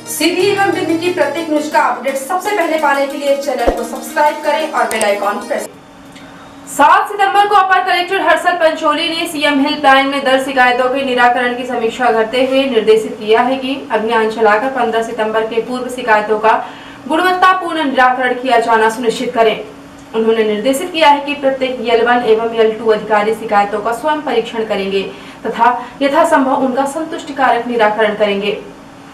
सीधी एवं बिंदु की प्रत्येक न्यूज का अपडेट सबसे पहले पाने के लिए चैनल को सब्सक्राइब करें और बेल आइकॉन प्रेस। 7 सितंबर को अपर कलेक्टर हर्षल पंचोली ने सीएम हेल्पलाइन में दर्ज शिकायतों के निराकरण की समीक्षा करते हुए निर्देशित किया है कि अभियान चलाकर 15 सितंबर के पूर्व शिकायतों का गुणवत्तापूर्ण निराकरण किया जाना सुनिश्चित करें। उन्होंने निर्देशित किया है कि प्रत्येक L1 एवं L2 अधिकारी शिकायतों का स्वयं परीक्षण करेंगे तथा यथासंभव उनका संतुष्टिकारक निराकरण करेंगे।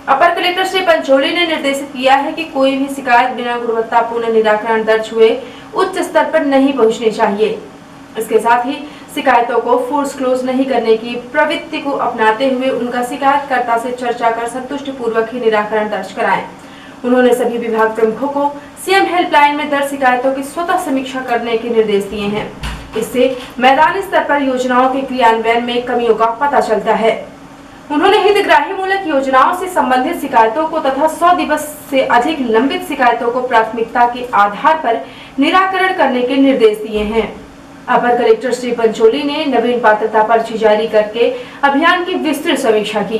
अपर कलेक्टर श्री पंचोली ने निर्देशित किया है कि कोई भी शिकायत बिना गुणवत्तापूर्ण निराकरण दर्ज हुए उच्च स्तर पर नहीं पहुंचनी चाहिए। इसके साथ ही शिकायतों को फोर्स क्लोज नहीं करने की प्रवृत्ति को अपनाते हुए उनका शिकायतकर्ता से चर्चा कर संतुष्टिपूर्वक ही निराकरण दर्ज कराएं। उन्होंने सभी विभाग प्रमुखों को सीएम हेल्पलाइन में दर्ज शिकायतों की स्वतः समीक्षा करने के निर्देश दिए हैं। इससे मैदानी स्तर पर योजनाओं के क्रियान्वयन में कमियों का पता चलता है। उन्होंने हितग्राही मूलक योजनाओं से संबंधित शिकायतों को तथा 100 दिवस से अधिक लंबित शिकायतों को प्राथमिकता के आधार पर निराकरण करने के निर्देश दिए हैं। अपर कलेक्टर श्री पंचोली ने नवीन पात्रता पर्ची जारी करके अभियान की विस्तृत समीक्षा की।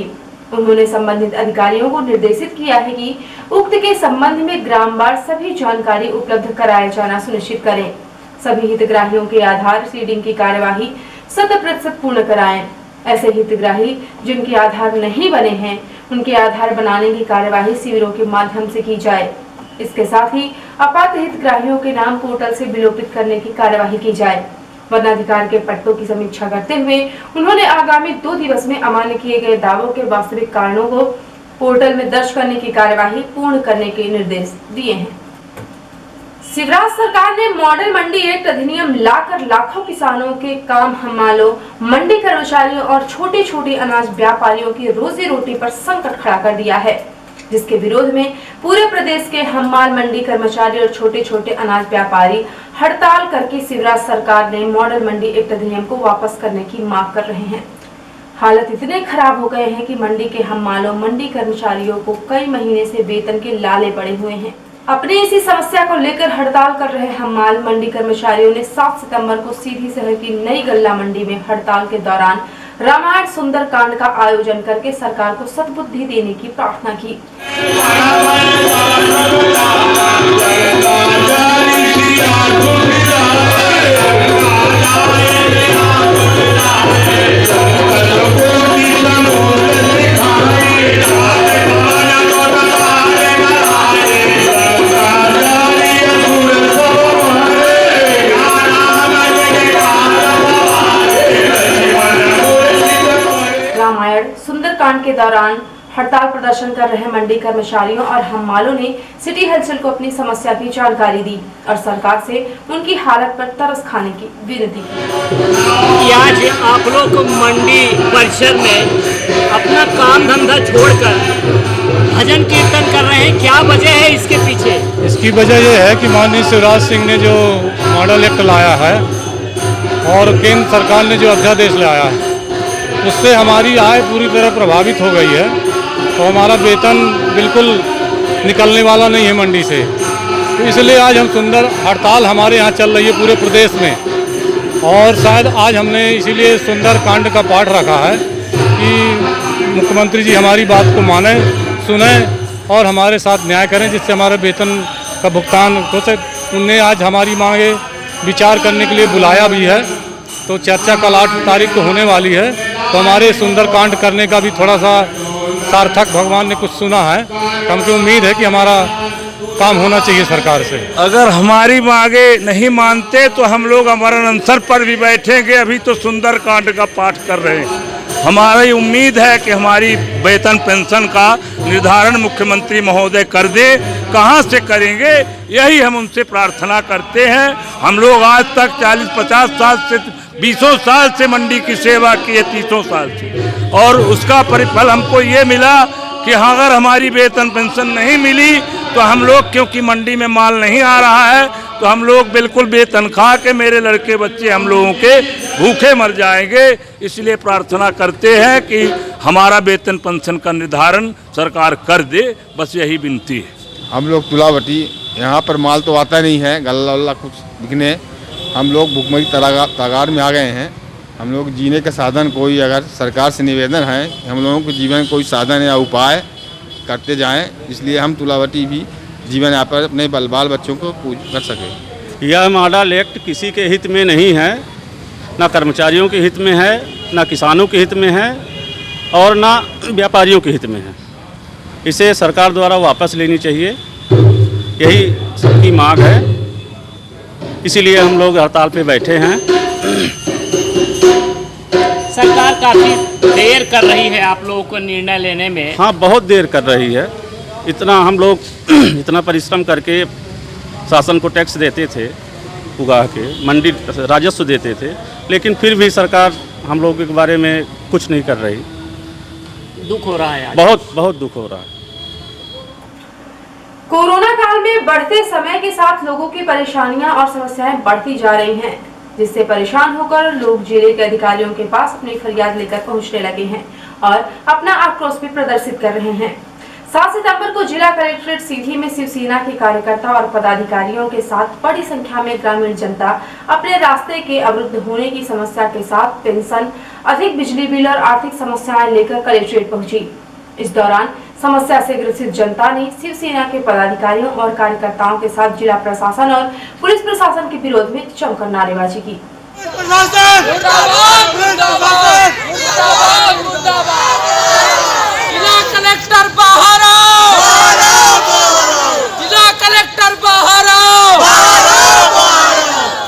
उन्होंने संबंधित अधिकारियों को निर्देशित किया है कि उक्त के संबंध में ग्रामवार सभी जानकारी उपलब्ध कराया जाना सुनिश्चित करें। सभी हितग्राहियों के आधार सीडिंग की कार्यवाही 100% पूर्ण कराएं। ऐसे हितग्राही जिनके आधार नहीं बने हैं उनके आधार बनाने की कार्यवाही शिविरों के माध्यम से की जाए। इसके साथ ही अपात्र हितग्राहियों के नाम पोर्टल से विलोपित करने की कार्यवाही की जाए। वनाधिकार के पट्टों की समीक्षा करते हुए उन्होंने आगामी 2 दिवस में अमान्य किए गए दावों के वास्तविक कारणों को पोर्टल में दर्ज करने की कार्यवाही पूर्ण करने के निर्देश दिए हैं। शिवराज सरकार ने मॉडल मंडी एक्ट अधिनियम लाकर लाखों किसानों के काम हमालों, मंडी कर्मचारियों और छोटे छोटे अनाज व्यापारियों की रोजी रोटी पर संकट खड़ा कर दिया है, जिसके विरोध में पूरे प्रदेश के हमाल, मंडी कर्मचारी और छोटे छोटे अनाज व्यापारी हड़ताल करके शिवराज सरकार ने मॉडल मंडी एक्ट अधिनियम को वापस करने की मांग कर रहे हैं। हालत इतने खराब हो गए हैं कि मंडी के हमालों, मंडी कर्मचारियों को कई महीने से वेतन के लाले पड़े हुए हैं। अपनी इसी समस्या को लेकर हड़ताल कर रहे हमाल, मंडी कर्मचारियों ने 7 सितंबर को सीधी शहर की नई गल्ला मंडी में हड़ताल के दौरान रामायण सुंदरकांड का आयोजन करके सरकार को सद्बुद्धि देने की प्रार्थना की। रामायण सुंदरकांड के दौरान हड़ताल प्रदर्शन कर रहे मंडी कर्मचारियों और हमालों ने सिटी हलचल को अपनी समस्या की जानकारी दी और सरकार से उनकी हालत पर तरस खाने की विनती की। आज आप लोग मंडी परिसर में अपना काम धंधा छोड़कर भजन कीर्तन कर रहे हैं, क्या वजह है इसके पीछे? इसकी वजह यह है कि माननीय शिवराज सिंह ने जो मॉडल एक्ट लाया है और केंद्र सरकार ने जो अध्यादेश लाया है उससे हमारी आय पूरी तरह प्रभावित हो गई है। तो हमारा वेतन बिल्कुल निकलने वाला नहीं है मंडी से, तो इसलिए आज हम सुंदर हड़ताल हमारे यहाँ चल रही है पूरे प्रदेश में। और शायद आज हमने इसीलिए सुंदर कांड का पाठ रखा है कि मुख्यमंत्री जी हमारी बात को माने, सुने और हमारे साथ न्याय करें, जिससे हमारे वेतन का भुगतान हो सके। उनने आज हमारी मांगे विचार करने के लिए बुलाया भी है, तो चर्चा कल 8 तारीख को होने वाली है। तो हमारे सुंदरकांड करने का भी थोड़ा सा सार्थक भगवान ने कुछ सुना है, तो हमको उम्मीद है कि हमारा काम होना चाहिए सरकार से। अगर हमारी मांगे नहीं मानते तो हम लोग अमरण अनशन पर भी बैठेंगे। अभी तो सुंदरकांड का पाठ कर रहे हैं। हमारी उम्मीद है कि हमारी वेतन पेंशन का निर्धारण मुख्यमंत्री महोदय कर दे। कहाँ से करेंगे, यही हम उनसे प्रार्थना करते हैं। हम लोग आज तक 40-50 साल से 20 साल से मंडी की सेवा की है, 30 साल से, और उसका परिफल हमको ये मिला कि अगर हमारी वेतन पेंशन नहीं मिली तो हम लोग, क्योंकि मंडी में माल नहीं आ रहा है, तो हम लोग बिल्कुल बेतनख्वाह के, मेरे लड़के बच्चे हम लोगों के भूखे मर जाएंगे। इसलिए प्रार्थना करते हैं कि हमारा वेतन पेंशन का निर्धारण सरकार कर दे, बस यही विनती है। हम लोग तुलावटी, यहाँ पर माल तो आता नहीं है, गल्ला वल्ला कुछ बिकने, हम लोग भुखमरी तगार में आ गए हैं। हम लोग जीने का साधन कोई, अगर सरकार से निवेदन है कि हम लोगों को जीवन कोई साधन या उपाय करते जाएं, इसलिए हम तुलावटी भी जीवन यापन अपने बाल बच्चों को कर सकें। यह मॉडल एक्ट किसी के हित में नहीं है, ना कर्मचारियों के हित में है, ना किसानों के हित में है और ना व्यापारियों के हित में है। इसे सरकार द्वारा वापस लेनी चाहिए, यही सबकी मांग है। इसीलिए हम लोग हड़ताल पे बैठे हैं। सरकार काफ़ी देर कर रही है आप लोगों को निर्णय लेने में। हाँ, बहुत देर कर रही है। इतना हम लोग इतना परिश्रम करके शासन को टैक्स देते थे, उगा के मंडी राजस्व देते थे, लेकिन फिर भी सरकार हम लोगों के बारे में कुछ नहीं कर रही। दुख हो रहा है आज। बहुत बहुत दुख हो रहा है। कोरोना काल में बढ़ते समय के साथ लोगों की परेशानियां और समस्याएं बढ़ती जा रही हैं, जिससे परेशान होकर लोग जिले के अधिकारियों के पास अपनी फरियाद लेकर पहुंचने लगे हैं और अपना आक्रोश भी प्रदर्शित कर रहे हैं। 7 सितंबर को जिला कलेक्ट्रेट सीधी में शिवसेना के कार्यकर्ता और पदाधिकारियों के साथ बड़ी संख्या में ग्रामीण जनता अपने रास्ते के अवरुद्ध होने की समस्या के साथ पेंशन, अधिक बिजली बिल और आर्थिक समस्याएं लेकर कलेक्ट्रेट पहुंची। इस दौरान समस्या से ग्रसित जनता ने शिवसेना के पदाधिकारियों और कार्यकर्ताओं के साथ जिला प्रशासन और पुलिस प्रशासन के विरोध में जमकर नारेबाजी की। जिला कलेक्टर बाहर आओ! जिला कलेक्टर बाहर आओ!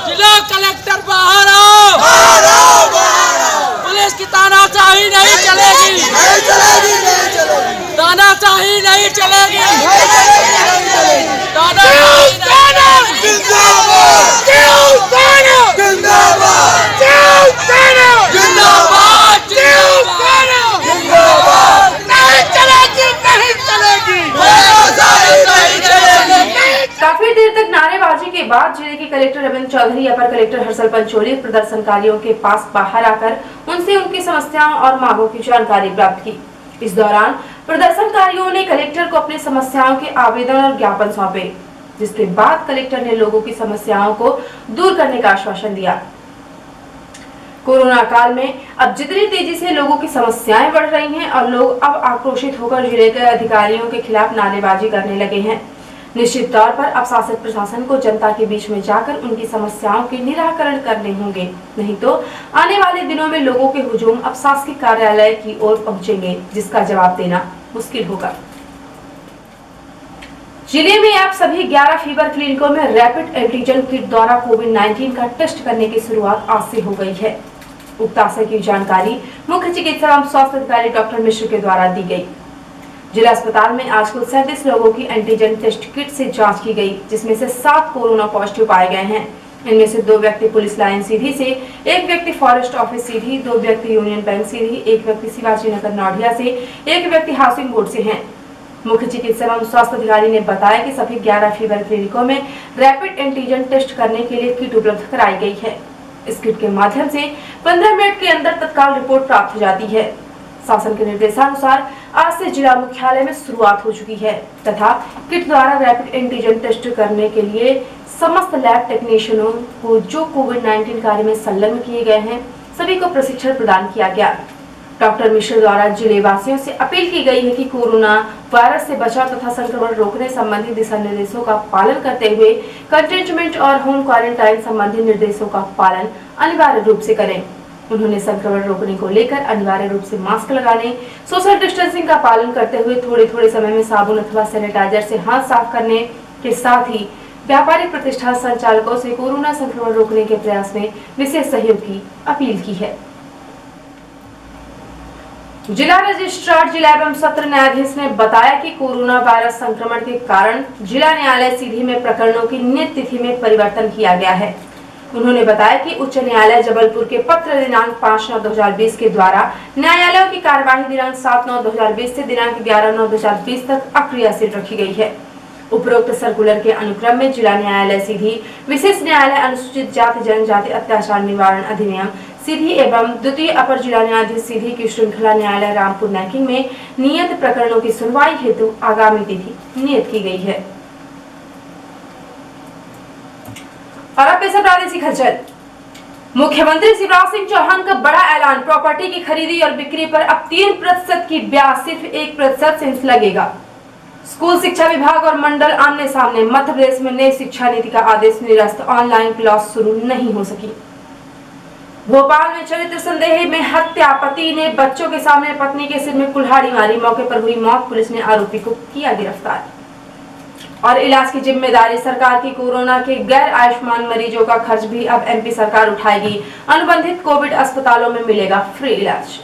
जिला कलेक्टर बाहर आओ! पुलिस की तानाशाही नहीं चलेगी! तानाशाही नहीं चलेगी! काफी देर तक नारेबाजी के बाद जिले के कलेक्टर रविंद्र चौधरी, अपर कलेक्टर हर्षल पंचोली प्रदर्शनकारियों के पास बाहर आकर उनसे उनकी समस्याओं और मांगों की जानकारी प्राप्त की। इस दौरान प्रदर्शनकारियों ने कलेक्टर को अपनी समस्याओं के आवेदन और ज्ञापन सौंपे, जिसके बाद कलेक्टर ने लोगों की समस्याओं को दूर करने का आश्वासन दिया। कोरोना काल में अब जितनी तेजी से लोगों की समस्याएं बढ़ रही हैं और लोग अब आक्रोशित होकर जिले के अधिकारियों के खिलाफ नारेबाजी करने लगे हैं। निश्चित तौर पर अब शासित प्रशासन को जनता के बीच में जाकर उनकी समस्याओं के निराकरण करने होंगे, नहीं तो आने वाले दिनों में लोगों के हुजूम अब शासकीय कार्यालय की ओर पहुंचेंगे, जिसका जवाब देना मुश्किल होगा। जिले में अब सभी 11 फीवर क्लिनिकों में रैपिड एंटीजन किट द्वारा कोविड-19 का टेस्ट करने की शुरुआत आज से हो गई है। उक्त आशय की जानकारी मुख्य चिकित्सा एवं स्वास्थ्य अधिकारी डॉक्टर मिश्र के द्वारा दी गई। जिला अस्पताल में आज कुल 37 लोगों की एंटीजन टेस्ट किट से जांच की गई, जिसमें से 7 कोरोना पॉजिटिव पाए गए हैं। इनमें से 2 व्यक्ति पुलिस लाइन सीधी से, 1 व्यक्ति फॉरेस्ट ऑफिस सीधी, 2 व्यक्ति यूनियन बैंक सीधी, 1 व्यक्ति शिवाजी नगर नौडिया से, 1 व्यक्ति हाउसिंग बोर्ड से हैं। मुख्य चिकित्सा एवं स्वास्थ्य अधिकारी ने बताया कि सभी 11 फीवर क्लिनिकों में रैपिड एंटीजन टेस्ट करने के लिए किट उपलब्ध कराई गई है। इस किट के माध्यम से 15 मिनट के अंदर तत्काल रिपोर्ट प्राप्त हो जाती है। शासन के निर्देशानुसार आज से जिला मुख्यालय में शुरुआत हो चुकी है तथा किट द्वारा रैपिड एंटीजन टेस्ट करने के लिए समस्त लैब टेक्नीशियनों को जो कोविड-19 कार्य में संलग्न किए गए हैं, सभी को प्रशिक्षण प्रदान किया गया। डॉक्टर मिश्र द्वारा जिले वासियों से अपील की गई है कि कोरोना वायरस से बचाव तथा संक्रमण रोकने संबंधी दिशा निर्देशों का पालन करते हुए कंटेनमेंट और होम क्वारंटाइन संबंधी निर्देशों का पालन अनिवार्य रूप से करें। उन्होंने संक्रमण रोकने को लेकर अनिवार्य रूप से मास्क लगाने, सोशल डिस्टेंसिंग का पालन करते हुए थोड़े समय में साबुन अथवा सैनिटाइजर से हाथ साफ करने के साथ ही व्यापारिक प्रतिष्ठान संचालकों से कोरोना संक्रमण रोकने के प्रयास में विशेष सहयोग की अपील की है। जिला रजिस्ट्रार जिला एवं सत्र न्यायाधीश ने बताया कि कोरोना वायरस संक्रमण के कारण जिला न्यायालय सीधी में प्रकरणों की नियत तिथि में परिवर्तन किया गया है। उन्होंने बताया कि उच्च न्यायालय जबलपुर के पत्र दिनांक 5/9/2020 के द्वारा न्यायालयों की कार्यवाही दिनांक 7/9/2020 से दिनांक 11/9/2020 तक अक्रियाशील रखी गई है। उपरोक्त सर्कुलर के अनुक्रम में जिला न्यायालय सीधी, विशेष न्यायालय अनुसूचित जाति जनजाति अत्याचार निवारण अधिनियम सीधी एवं द्वितीय अपर जिला न्यायाधीश सीधी की श्रृंखला न्यायालय रामपुर नैकिंग में नियत प्रकरणों की सुनवाई हेतु आगामी तिथि नियत की गई है। और अब पेश है प्रादेशिक हलचल। मुख्यमंत्री शिवराज सिंह चौहान का बड़ा ऐलान, प्रॉपर्टी की खरीदी और बिक्री पर अब 3% की ब्याज सिर्फ 1% से लगेगा। स्कूल शिक्षा विभाग और मंडल आमने सामने, मध्य प्रदेश में नई शिक्षा नीति का आदेश निरस्त, ऑनलाइन क्लास शुरू नहीं हो सकी। भोपाल में चरित्र संदेह में हत्या, पति ने बच्चों के सामने पत्नी के सिर में कुल्हाड़ी मारी, मौके पर हुई मौत, पुलिस ने आरोपी को किया गिरफ्तार। और इलाज की जिम्मेदारी सरकार की, कोरोना के गैर आयुष्मान मरीजों का खर्च भी अब एमपी सरकार उठाएगी, अनुबंधित कोविड अस्पतालों में मिलेगा फ्री इलाज।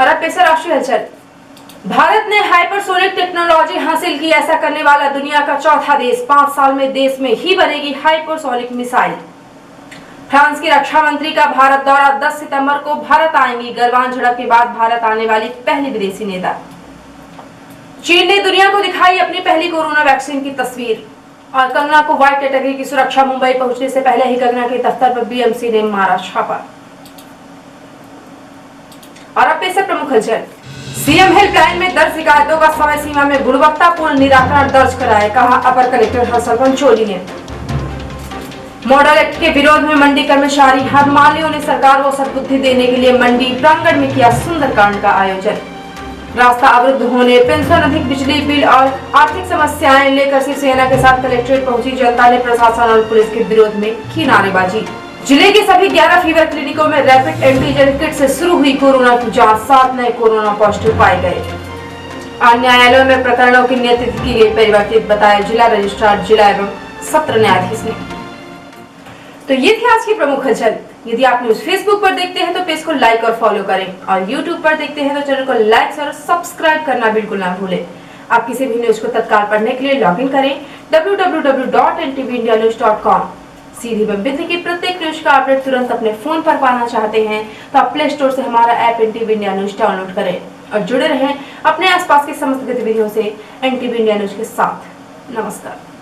और अब पेश है राष्ट्रीय हलचल। भारत ने हाइपरसोनिक टेक्नोलॉजी हासिल की, ऐसा करने वाला दुनिया का चौथा देश, 5 साल में देश में ही बनेगी हाइपरसोनिक मिसाइल। फ्रांस की रक्षा मंत्री का भारत दौरा, 10 सितंबर को भारत आएंगी, गलवान झड़प के बाद भारत आने वाली पहली विदेशी नेता। चीन ने दुनिया को दिखाई अपनी पहली कोरोना वैक्सीन की तस्वीर। और कंगना को व्हाइट कैटेगरी की सुरक्षा, मुंबई पहुंचने से पहले ही कंगना के दफ्तर पर बीएमसी ने मारा छापा। और अब पेश है प्रमुख हलचल। सीएम हेल्पलाइन में दर्ज शिकायतों का समय सीमा में गुणवत्तापूर्ण निराकरण दर्ज कराए, कहा अपर कलेक्टर हर्षल पंचोली ने। मॉडल एक्ट के विरोध में मंडी कर्मचारी हड़तालियों ने सरकार को सद्बुद्धि देने के लिए मंडी प्रांगण में किया सुंदरकांड का आयोजन। रास्ता अवरुद्ध होने, पेंशन, अधिक बिजली बिल और आर्थिक समस्याएं लेकर शिवसेना के साथ कलेक्ट्रेट पहुंची जनता ने प्रशासन और पुलिस के विरोध में की नारेबाजी। जिले के सभी 11 फीवर क्लिनिकों में रैपिड एंटीजन किट से शुरू हुई कोरोना की जांच, 7 नए कोरोना पॉजिटिव पाए गए। और न्यायालयों में प्रकरणों की नियत तिथि की गई परिवर्तित, बताया जिला रजिस्ट्रार जिला एवं सत्र न्यायाधीश ने। तो ये थी आज की प्रमुख हलचल। यदि आप न्यूज फेसबुक पर देखते हैं तो पेज को लाइक और फॉलो करें, और यूट्यूब पर देखते हैं तो चैनल को लाइक और सब्सक्राइब करना बिल्कुल ना भूलें। आप किसी भी न्यूज को तत्काल पढ़ने के लिए लॉगिन करें www.ntvndianews.com। सीधी बम्बिंदी की प्रत्येक न्यूज का अपडेट तुरंत अपने फोन पर पाना चाहते हैं तो आप प्ले स्टोर से हमारा app NTV India news download करें और जुड़े रहें अपने आसपास की समस्त गतिविधियों से NTV इंडिया न्यूज के साथ। नमस्कार।